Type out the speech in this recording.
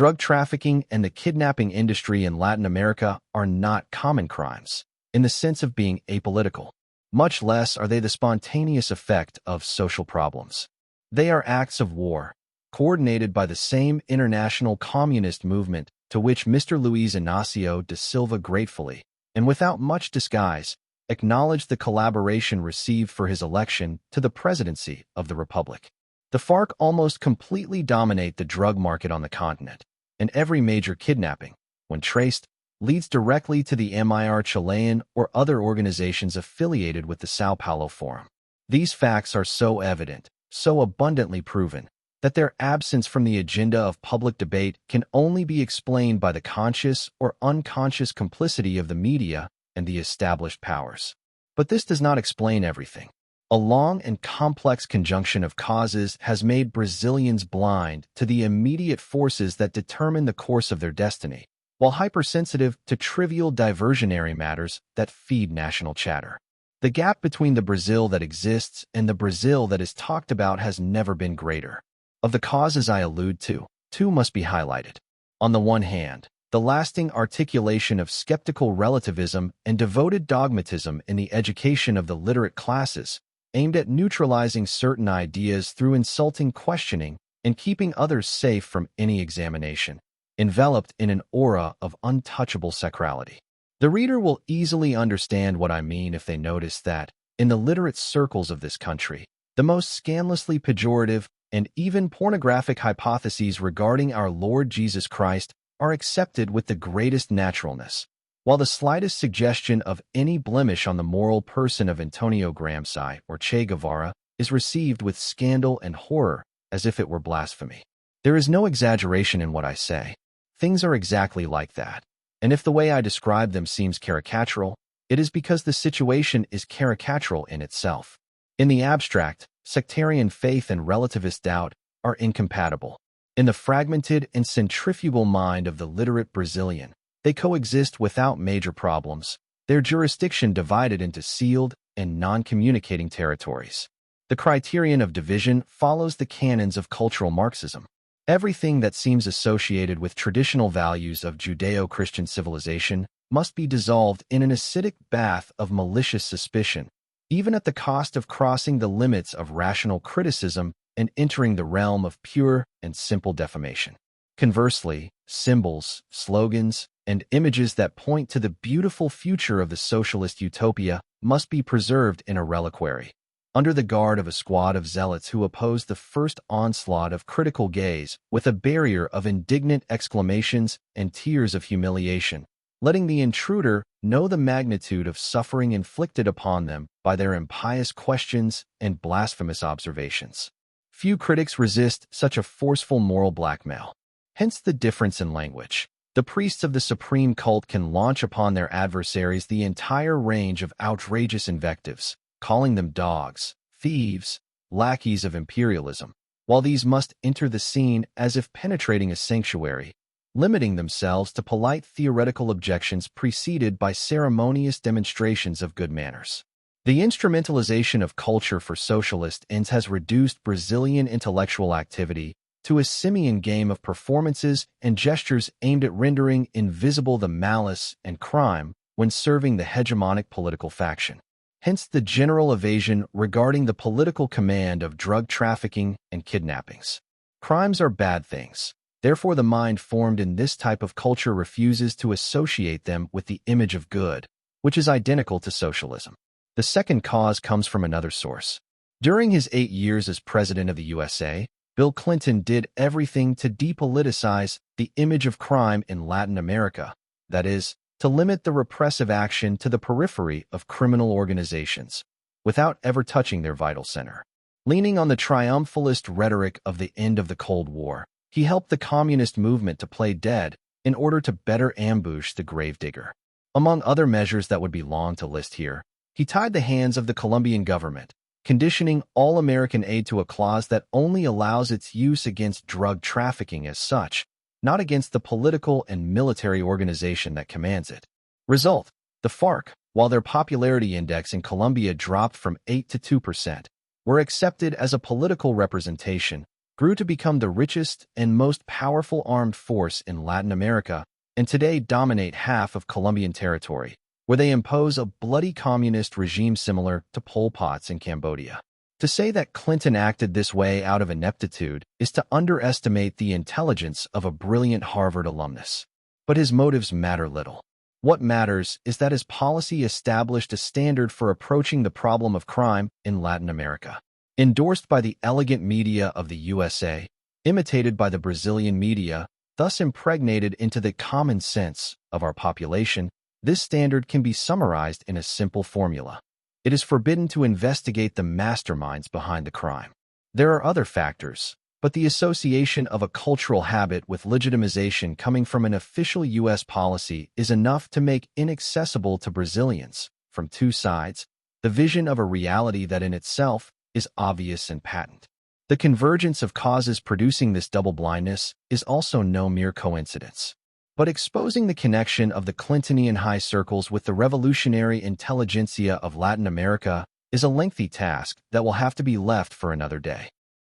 Drug trafficking and the kidnapping industry in Latin America are not common crimes, in the sense of being apolitical. Much less are they the spontaneous effect of social problems. They are acts of war, coordinated by the same international communist movement to which Mr. Luiz Inácio da Silva gratefully, and without much disguise, acknowledged the collaboration received for his election to the presidency of the Republic. The FARC almost completely dominate the drug market on the continent, and every major kidnapping, when traced, leads directly to the MIR Chilean or other organizations affiliated with the São Paulo Forum. These facts are so evident, so abundantly proven, that their absence from the agenda of public debate can only be explained by the conscious or unconscious complicity of the media and the established powers. But this does not explain everything. A long and complex conjunction of causes has made Brazilians blind to the immediate forces that determine the course of their destiny, while hypersensitive to trivial diversionary matters that feed national chatter. The gap between the Brazil that exists and the Brazil that is talked about has never been greater. Of the causes I allude to, two must be highlighted. On the one hand, the lasting articulation of skeptical relativism and devoted dogmatism in the education of the literate classes, aimed at neutralizing certain ideas through insulting questioning and keeping others safe from any examination, enveloped in an aura of untouchable sacrality. The reader will easily understand what I mean if they notice that, in the literate circles of this country, the most scandalously pejorative and even pornographic hypotheses regarding our Lord Jesus Christ are accepted with the greatest naturalness, while the slightest suggestion of any blemish on the moral person of Antonio Gramsci or Che Guevara is received with scandal and horror as if it were blasphemy. There is no exaggeration in what I say. Things are exactly like that. And if the way I describe them seems caricatural, it is because the situation is caricatural in itself. In the abstract, sectarian faith and relativist doubt are incompatible. In the fragmented and centrifugal mind of the literate Brazilian, they coexist without major problems, their jurisdiction divided into sealed and non-communicating territories. The criterion of division follows the canons of cultural Marxism. Everything that seems associated with traditional values of Judeo-Christian civilization must be dissolved in an acidic bath of malicious suspicion, even at the cost of crossing the limits of rational criticism and entering the realm of pure and simple defamation. Conversely, symbols, slogans, and images that point to the beautiful future of the socialist utopia must be preserved in a reliquary. Under the guard of a squad of zealots who opposed the first onslaught of critical gaze with a barrier of indignant exclamations and tears of humiliation, letting the intruder know the magnitude of suffering inflicted upon them by their impious questions and blasphemous observations. Few critics resist such a forceful moral blackmail. Hence the difference in language. The priests of the supreme cult can launch upon their adversaries the entire range of outrageous invectives, calling them dogs, thieves, lackeys of imperialism, while these must enter the scene as if penetrating a sanctuary, limiting themselves to polite theoretical objections preceded by ceremonious demonstrations of good manners. The instrumentalization of culture for socialist ends has reduced Brazilian intellectual activity to a simian game of performances and gestures aimed at rendering invisible the malice and crime when serving the hegemonic political faction. Hence the general evasion regarding the political command of drug trafficking and kidnappings. Crimes are bad things. Therefore, the mind formed in this type of culture refuses to associate them with the image of good, which is identical to socialism. The second cause comes from another source. During his 8 years as president of the USA, Bill Clinton did everything to depoliticize the image of crime in Latin America, that is, to limit the repressive action to the periphery of criminal organizations, without ever touching their vital center. Leaning on the triumphalist rhetoric of the end of the Cold War, he helped the communist movement to play dead in order to better ambush the gravedigger. Among other measures that would be long to list here, he tied the hands of the Colombian government, conditioning all American aid to a clause that only allows its use against drug trafficking as such, not against the political and military organization that commands it. Result: the FARC, while their popularity index in Colombia dropped from 8 to 2%, were accepted as a political representation, grew to become the richest and most powerful armed force in Latin America, and today dominate half of Colombian territory, where they impose a bloody communist regime similar to Pol Pot's in Cambodia. To say that Clinton acted this way out of ineptitude is to underestimate the intelligence of a brilliant Harvard alumnus. But his motives matter little. What matters is that his policy established a standard for approaching the problem of crime in Latin America. Endorsed by the elegant media of the USA, imitated by the Brazilian media, thus impregnated into the common sense of our population, this standard can be summarized in a simple formula. It is forbidden to investigate the masterminds behind the crime. There are other factors, but the association of a cultural habit with legitimization coming from an official U.S. policy is enough to make inaccessible to Brazilians, from two sides, the vision of a reality that in itself is obvious and patent. The convergence of causes producing this double blindness is also no mere coincidence. But exposing the connection of the Clintonian high circles with the revolutionary intelligentsia of Latin America is a lengthy task that will have to be left for another day.